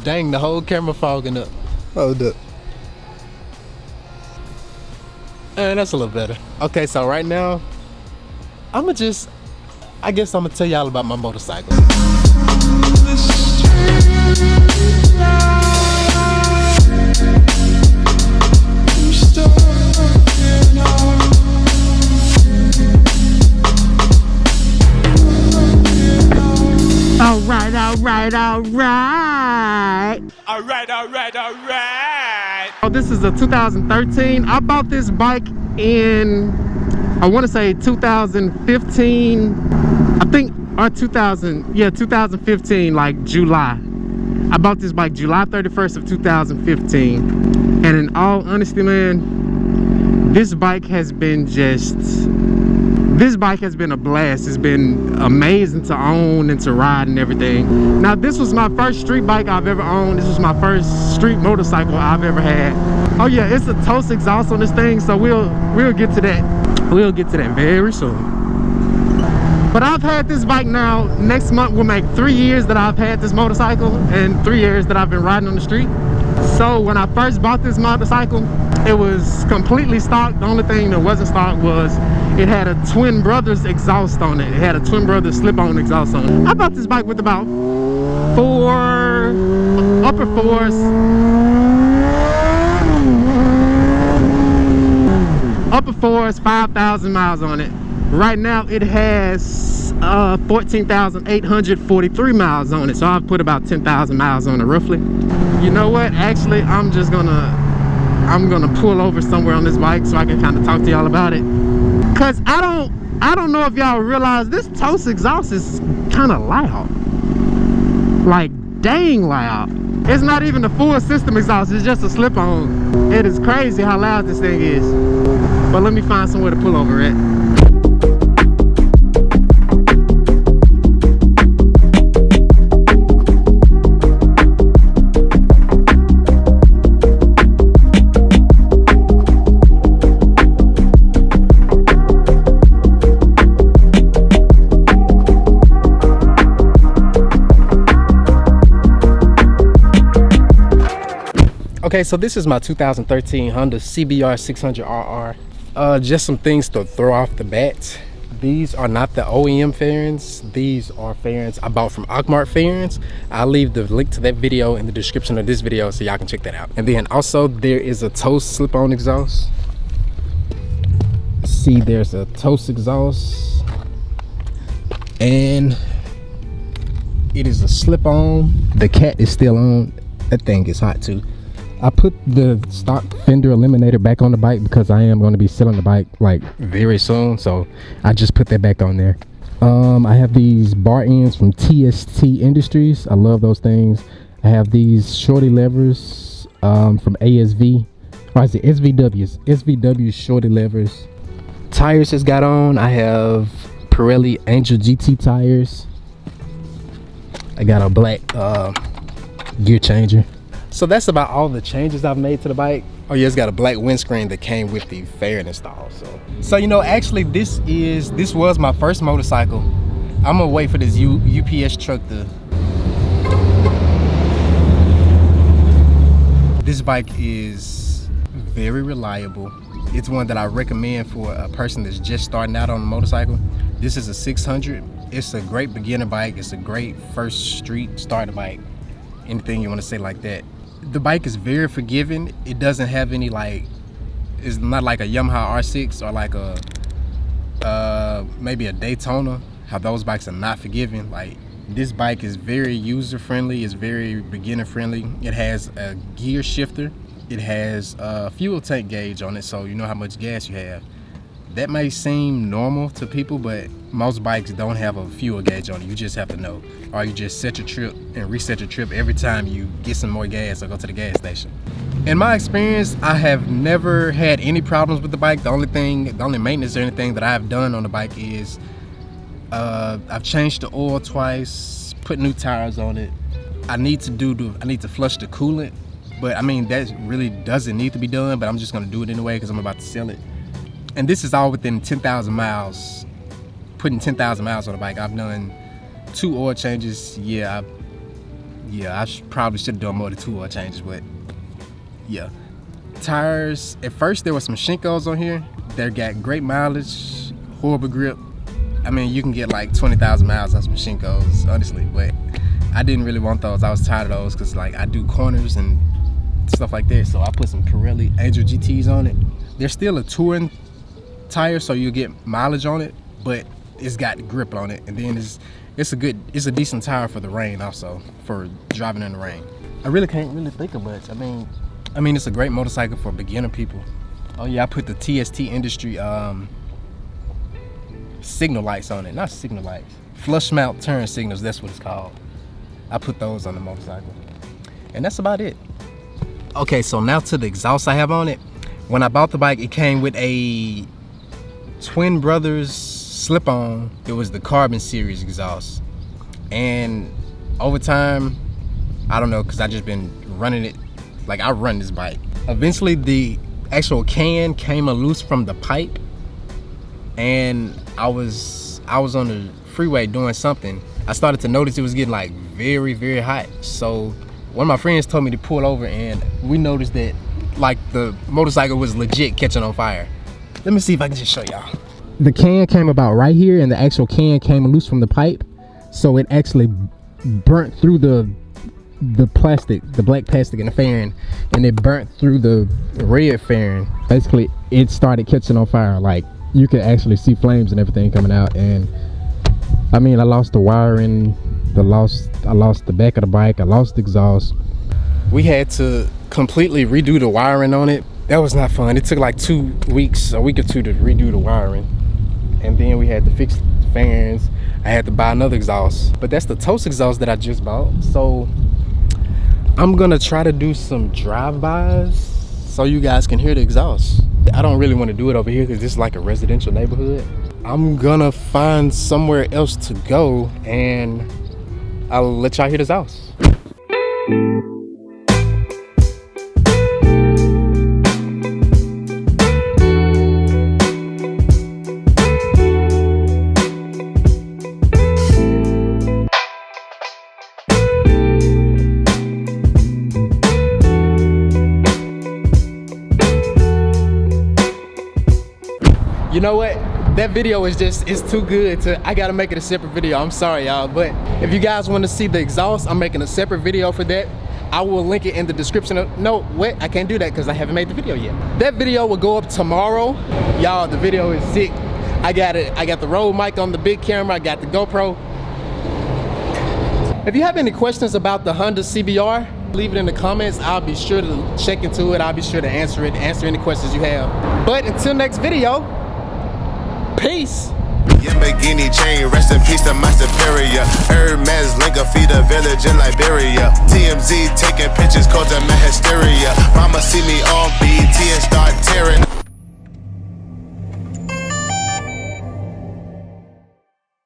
Dang, the whole camera fogging up. Hold up. That's a little better. Okay, so right now, I guess I'm gonna tell y'all about my motorcycle. Alright. Oh, this is a 2013. I bought this bike in, I want to say 2015, I think, or 2015, like July. I bought this bike July 31st of 2015. And in all honesty, man, this bike has been a blast. It's been amazing to own and to ride and everything. Now, this was my first street bike I've ever owned. This was my first street motorcycle I've ever had. Oh yeah, it's a TOCE exhaust on this thing, so we'll get to that. We'll get to that very soon. But I've had this bike now, next month will make 3 years that I've had this motorcycle and 3 years that I've been riding on the street. So when I first bought this motorcycle, it was completely stock. The only thing that wasn't stock was it had a Twin Brothers exhaust on it. It had a Twin Brothers slip-on exhaust on it. I bought this bike with about upper fours, 5,000 miles on it. Right now it has 14,843 miles on it, so I've put about 10,000 miles on it roughly. You know what, actually I'm gonna pull over somewhere on this bike so I can kind of talk to y'all about it, because I don't know if y'all realize this TOCE exhaust is kind of loud, like dang loud. It's not even the full system exhaust, it's just a slip-on. It is crazy how loud this thing is. But let me find somewhere to pull over at. Okay, so this is my 2013 Honda CBR 600RR. Just some things to throw off the bat. These are not the OEM fairings. These are fairings I bought from Ockmart Fairings. I'll leave the link to that video in the description of this video so y'all can check that out. And then also there is a TOCE slip-on exhaust. See, there's a TOCE exhaust. And it is a slip-on. The cat is still on. That thing is hot too. I put the stock fender eliminator back on the bike because I am going to be selling the bike like very soon, so I just put that back on there. I have these bar ends from TST Industries. I love those things. I have these shorty levers from ASV, or is it SVW shorty levers. Tires just got on. I have Pirelli Angel GT tires. I got a black gear changer. So that's about all the changes I've made to the bike. Oh yeah, it's got a black windscreen that came with the fairing installed. So you know, actually this was my first motorcycle. I'm gonna wait for this UPS truck to. This bike is very reliable. It's one that I recommend for a person that's just starting out on a motorcycle. This is a 600. It's a great beginner bike. It's a great first street starter bike. Anything you want to say like that. The bike is very forgiving. It doesn't have any it's not like a Yamaha R6 or like a maybe a Daytona, how those bikes are not forgiving. Like, this bike is very user friendly, it's very beginner friendly. It has a gear shifter, it has a fuel tank gauge on it, so you know how much gas you have. That may seem normal to people, but most bikes don't have a fuel gauge on it. You just have to know, or you just set your trip and reset your trip every time you get some more gas or go to the gas station. In my experience, I have never had any problems with the bike. The only maintenance or anything that I've done on the bike is I've changed the oil twice, put new tires on it. I need to flush the coolant, but I mean, that really doesn't need to be done, but I'm just gonna do it anyway because I'm about to sell it. And this is all within 10,000 miles, putting 10,000 miles on the bike. I've done 2 oil changes. Yeah, Yeah, probably should have done more than 2 oil changes, but yeah. Tires, at first there were some Shinkos on here. They got great mileage, horrible grip. I mean, you can get like 20,000 miles on some Shinkos, honestly, but I didn't really want those. I was tired of those because like I do corners and stuff like that, so I put some Pirelli Angel GTs on it. They're still a touring tire, so you get mileage on it, but it's got grip on it, and then it's a decent tire for the rain also, for driving in the rain. I really can't really think of much. I mean, it's a great motorcycle for beginner people. Oh yeah, I put the TST Industry signal lights on it. Not signal lights, flush mount turn signals, that's what it's called. I put those on the motorcycle, and that's about it. Okay, so now to the exhaust I have on it. When I bought the bike, it came with a Twin Brothers slip-on. It was the Carbon Series exhaust, and over time, I don't know, because I just been running it like I run this bike. Eventually the actual can came loose from the pipe, and I was on the freeway doing something. I started to notice it was getting like very, very hot. So one of my friends told me to pull over, and we noticed that like the motorcycle was legit catching on fire. Let me see if I can just show y'all. The can came about right here, and the actual can came loose from the pipe, so it actually burnt through the plastic, the black plastic in the fairing, and it burnt through the red fairing. Basically it started catching on fire. Like you could actually see flames and everything coming out, and I mean, I lost the wiring, I lost the back of the bike, I lost the exhaust. We had to completely redo the wiring on it. That was not fun. It took like 2 weeks, a week or two to redo the wiring, and then we had to fix the fairings. I had to buy another exhaust, but that's the TOCE exhaust that I just bought. So I'm gonna try to do some drive-bys so you guys can hear the exhaust. I don't really want to do it over here because this is like a residential neighborhood. I'm gonna find somewhere else to go, and I'll let y'all hear the exhaust. You know what? That video is it's too good I gotta make it a separate video. I'm sorry, y'all, but if you guys want to see the exhaust, I'm making a separate video for that. I will link it in the description no, wait, I can't do that because I haven't made the video yet. That video will go up tomorrow. Y'all, the video is sick. I got the Rode mic on the big camera, I got the GoPro. If you have any questions about the Honda CBR, leave it in the comments. I'll be sure to check into it. I'll be sure to answer any questions you have. But until next video, peace. Lamborghini chain, rest in peace to my superior. RudeManners link a feed a village in Liberia. TMZ taking pictures, causing my hysteria. Mama see me on BT and start tearing.